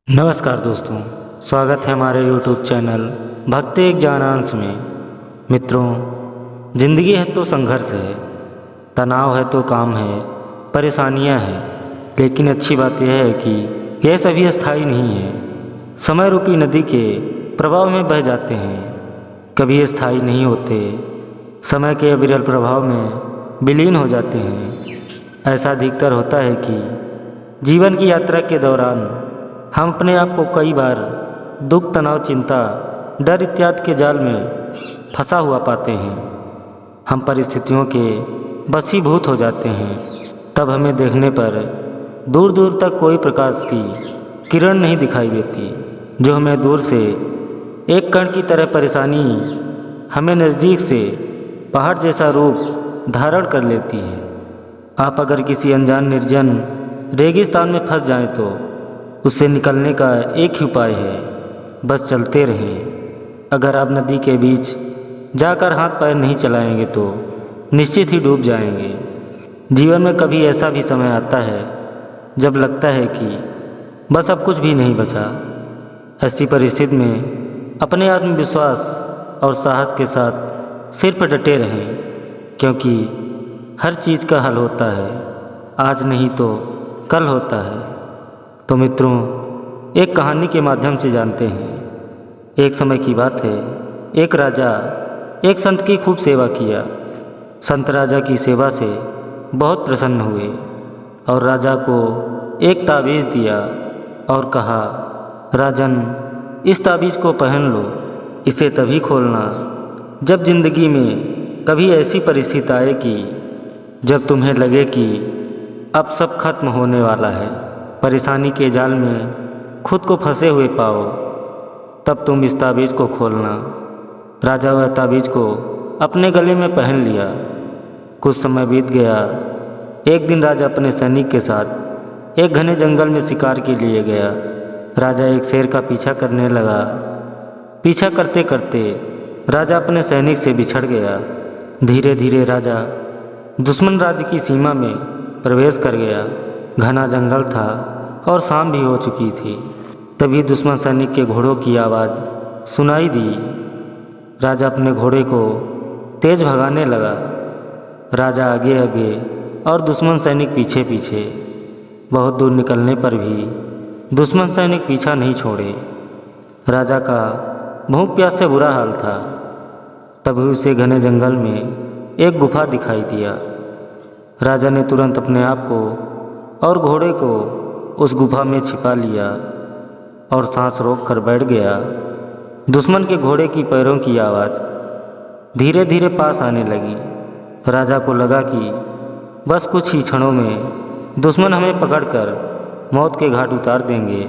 नमस्कार दोस्तों, स्वागत है हमारे YouTube चैनल भक्ति एक ज्ञानांश में। मित्रों, जिंदगी है तो संघर्ष है, तनाव है तो काम है, परेशानियां हैं, लेकिन अच्छी बात यह है कि यह सभी अस्थायी नहीं है। समय रूपी नदी के प्रभाव में बह जाते हैं, कभी स्थायी नहीं होते, समय के अविरल प्रभाव में विलीन हो जाते हैं। ऐसा अधिकतर होता है कि जीवन की यात्रा के दौरान हम अपने आप को कई बार दुख, तनाव, चिंता, डर इत्यादि के जाल में फंसा हुआ पाते हैं। हम परिस्थितियों के वशीभूत हो जाते हैं। तब हमें देखने पर दूर दूर तक कोई प्रकाश की किरण नहीं दिखाई देती, जो हमें दूर से एक कण की तरह परेशानी हमें नज़दीक से पहाड़ जैसा रूप धारण कर लेती है। आप अगर किसी अनजान निर्जन रेगिस्तान में फंस जाएं तो उससे निकलने का एक ही उपाय है, बस चलते रहें। अगर आप नदी के बीच जाकर हाथ पैर नहीं चलाएंगे तो निश्चित ही डूब जाएंगे। जीवन में कभी ऐसा भी समय आता है जब लगता है कि बस अब कुछ भी नहीं बचा। ऐसी परिस्थिति में अपने आत्मविश्वास और साहस के साथ सिर पर डटे रहें, क्योंकि हर चीज़ का हल होता है, आज नहीं तो कल होता है। तो मित्रों, एक कहानी के माध्यम से जानते हैं। एक समय की बात है, एक राजा एक संत की खूब सेवा किया। संत राजा की सेवा से बहुत प्रसन्न हुए और राजा को एक ताबीज़ दिया और कहा, राजन, इस ताबीज़ को पहन लो। इसे तभी खोलना जब जिंदगी में कभी ऐसी परिस्थिति आए कि जब तुम्हें लगे कि अब सब खत्म होने वाला है, परेशानी के जाल में खुद को फंसे हुए पाओ, तब तुम इस ताबीज़ को खोलना। राजा वह ताबीज़ को अपने गले में पहन लिया। कुछ समय बीत गया। एक दिन राजा अपने सैनिक के साथ एक घने जंगल में शिकार के लिए गया। राजा एक शेर का पीछा करने लगा। पीछा करते करते राजा अपने सैनिक से बिछड़ गया। धीरे धीरे राजा दुश्मन राज्य की सीमा में प्रवेश कर गया। घना जंगल था और शाम भी हो चुकी थी। तभी दुश्मन सैनिक के घोड़ों की आवाज़ सुनाई दी। राजा अपने घोड़े को तेज भगाने लगा। राजा आगे आगे और दुश्मन सैनिक पीछे पीछे। बहुत दूर निकलने पर भी दुश्मन सैनिक पीछा नहीं छोड़े। राजा का भूख प्यास से बुरा हाल था। तभी उसे घने जंगल में एक गुफा दिखाई दिया। राजा ने तुरंत अपने आप को और घोड़े को उस गुफा में छिपा लिया और सांस रोक कर बैठ गया। दुश्मन के घोड़े की पैरों की आवाज़ धीरे धीरे पास आने लगी। राजा को लगा कि बस कुछ ही क्षणों में दुश्मन हमें पकड़कर मौत के घाट उतार देंगे।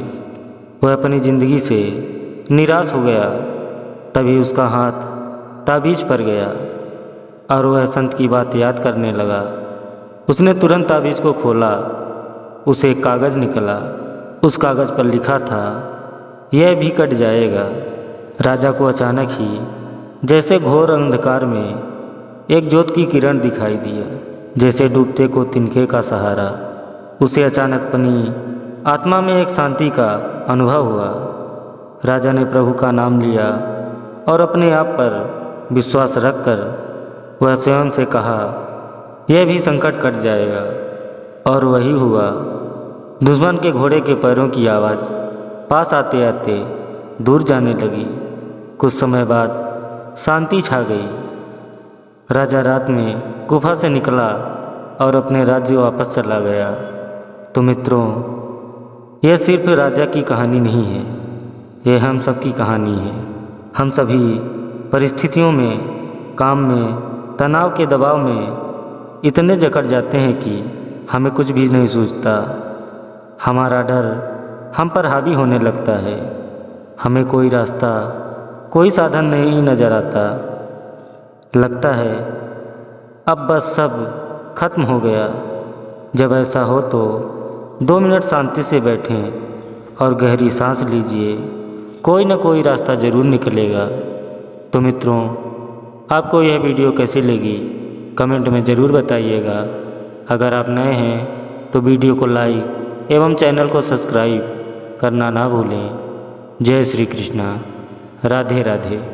वह अपनी ज़िंदगी से निराश हो गया। तभी उसका हाथ ताबीज़ पर गया और वह संत की बात याद करने लगा। उसने तुरंत ताबीज़ को खोला। उसे एक कागज़ निकला। उस कागज़ पर लिखा था, यह भी कट जाएगा। राजा को अचानक ही जैसे घोर अंधकार में एक ज्योत की किरण दिखाई दिया, जैसे डूबते को तिनके का सहारा। उसे अचानक अपनी आत्मा में एक शांति का अनुभव हुआ। राजा ने प्रभु का नाम लिया और अपने आप पर विश्वास रखकर वह स्वयं से कहा, यह भी संकट कट जाएगा। और वही हुआ। दुश्मन के घोड़े के पैरों की आवाज़ पास आते आते दूर जाने लगी। कुछ समय बाद शांति छा गई। राजा रात में गुफा से निकला और अपने राज्य वापस चला गया। तो मित्रों, यह सिर्फ राजा की कहानी नहीं है, यह हम सब की कहानी है। हम सभी परिस्थितियों में, काम में, तनाव के दबाव में इतने जकड़ जाते हैं कि हमें कुछ भी नहीं सूझता। हमारा डर हम पर हावी होने लगता है। हमें कोई रास्ता, कोई साधन नहीं नज़र आता। लगता है अब बस सब खत्म हो गया। जब ऐसा हो तो 2 मिनट शांति से बैठें और गहरी सांस लीजिए। कोई न कोई रास्ता ज़रूर निकलेगा। तो मित्रों, आपको यह वीडियो कैसी लगी कमेंट में ज़रूर बताइएगा। अगर आप नए हैं तो वीडियो को लाइक एवं चैनल को सब्सक्राइब करना ना भूलें। जय श्री कृष्णा। राधे राधे।